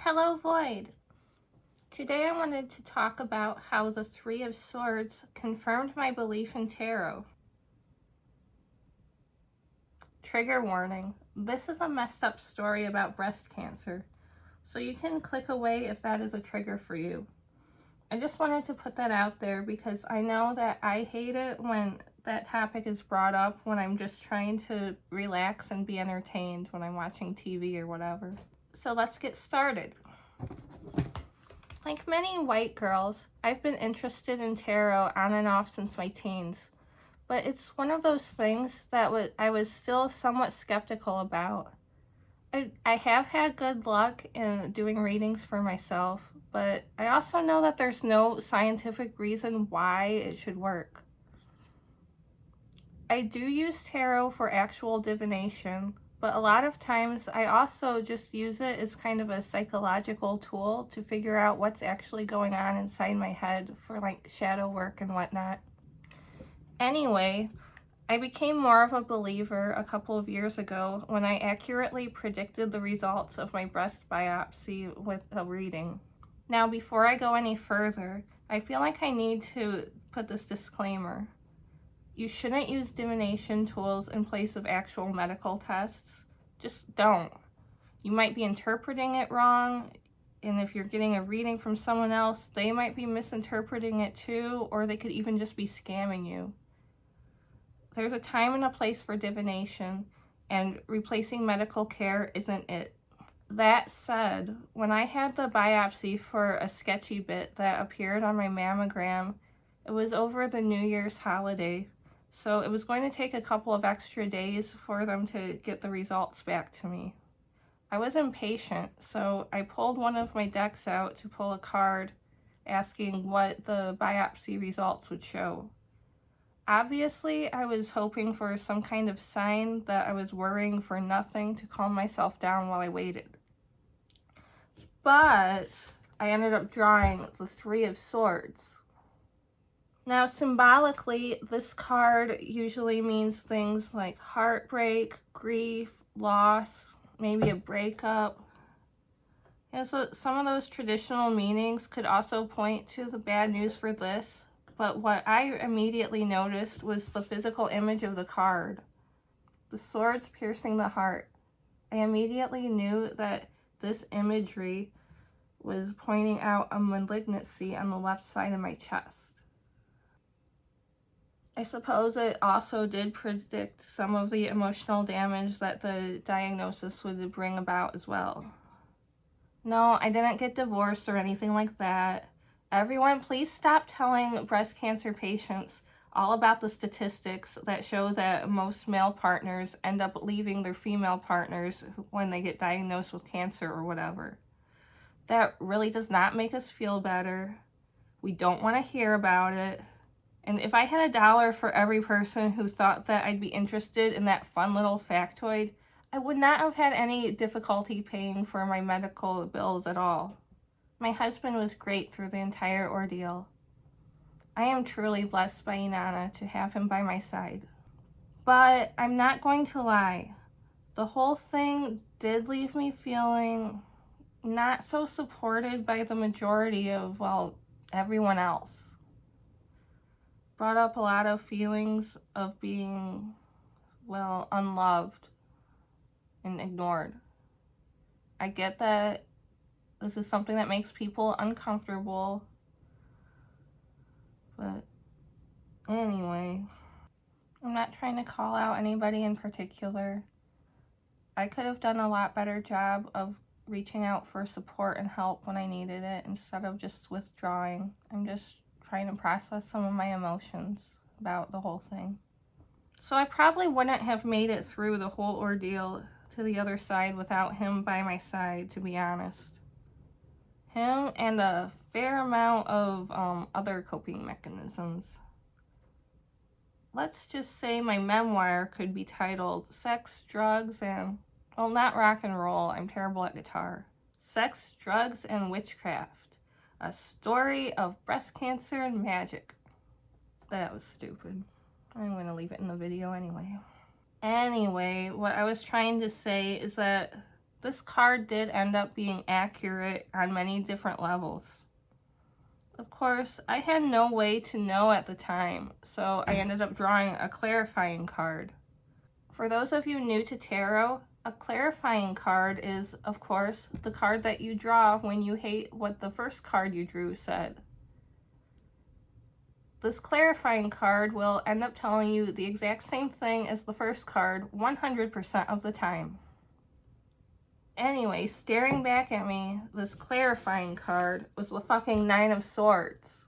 Hello, Void. Today I wanted to talk about how the Three of Swords confirmed my belief in tarot. Trigger warning. This is a messed up story about breast cancer, so you can click away if that is a trigger for you. I just wanted to put that out there because I know that I hate it when that topic is brought up when I'm just trying to relax and be entertained when I'm watching TV or whatever. So let's get started. Like many white girls, I've been interested in tarot on and off since my teens, but it's one of those things that I was still somewhat skeptical about. I have had good luck in doing readings for myself, but I also know that there's no scientific reason why it should work. I do use tarot for actual divination, but a lot of times I also just use it as kind of a psychological tool to figure out what's actually going on inside my head for like shadow work and whatnot. Anyway, I became more of a believer a couple of years ago when I accurately predicted the results of my breast biopsy with a reading. Now, before I go any further, I feel like I need to put this disclaimer. You shouldn't use divination tools in place of actual medical tests. Just don't. You might be interpreting it wrong, and if you're getting a reading from someone else, they might be misinterpreting it too, or they could even just be scamming you. There's a time and a place for divination, and replacing medical care isn't it. That said, when I had the biopsy for a sketchy bit that appeared on my mammogram, it was over the New Year's holiday. So it was going to take a couple of extra days for them to get the results back to me. I was impatient, so I pulled one of my decks out to pull a card asking what the biopsy results would show. Obviously, I was hoping for some kind of sign that I was worrying for nothing to calm myself down while I waited. But I ended up drawing the Three of Swords. Now, symbolically, this card usually means things like heartbreak, grief, loss, maybe a breakup. And so some of those traditional meanings could also point to the bad news for this, but what I immediately noticed was the physical image of the card. The swords piercing the heart. I immediately knew that this imagery was pointing out a malignancy on the left side of my chest. I suppose it also did predict some of the emotional damage that the diagnosis would bring about as well. No, I didn't get divorced or anything like that. Everyone, please stop telling breast cancer patients all about the statistics that show that most male partners end up leaving their female partners when they get diagnosed with cancer or whatever. That really does not make us feel better. We don't want to hear about it. And if I had $1 for every person who thought that I'd be interested in that fun little factoid, I would not have had any difficulty paying for my medical bills at all. My husband was great through the entire ordeal. I am truly blessed by Inanna to have him by my side. But I'm not going to lie. The whole thing did leave me feeling not so supported by the majority of, everyone else. Brought up a lot of feelings of being, unloved and ignored. I get that this is something that makes people uncomfortable, but anyway, I'm not trying to call out anybody in particular. I could have done a lot better job of reaching out for support and help when I needed it instead of just withdrawing. I'm just trying to process some of my emotions about the whole thing. So I probably wouldn't have made it through the whole ordeal to the other side without him by my side, to be honest. Him and a fair amount of other coping mechanisms. Let's just say my memoir could be titled Sex, Drugs, and, not rock and roll, I'm terrible at guitar. Sex, Drugs, and Witchcraft. A story of breast cancer and magic. That was stupid. I'm going to leave it in the video anyway. Anyway, what I was trying to say is that This card did end up being accurate on many different levels. Of course, I had no way to know at the time, so I ended up drawing a clarifying card. For those of you new to tarot, a clarifying card is, of course, the card that you draw when you hate what the first card you drew said. This clarifying card will end up telling you the exact same thing as the first card 100% of the time. Anyway, staring back at me, this clarifying card was the fucking Nine of Swords.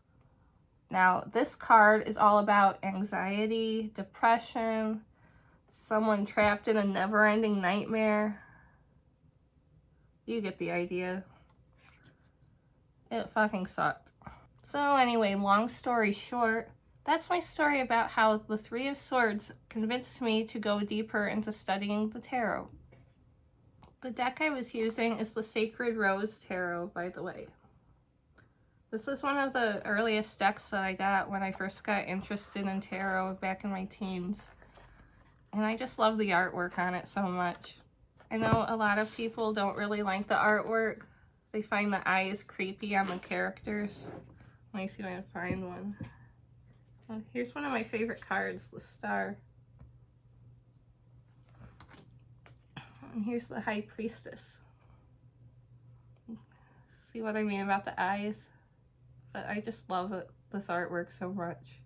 Now, this card is all about anxiety, depression, someone trapped in a never-ending nightmare. You get the idea. It fucking sucked. So anyway, long story short, that's my story about how the Three of Swords convinced me to go deeper into studying the tarot. The deck I was using is the Sacred Rose Tarot, by the way. This was one of the earliest decks that I got when I first got interested in tarot back in my teens. And I just love the artwork on it so much. I know a lot of people don't really like the artwork. They find the eyes creepy on the characters. Let me see if I can find one. Here's one of my favorite cards, the Star. And here's the High Priestess. See what I mean about the eyes? But I just love this artwork so much.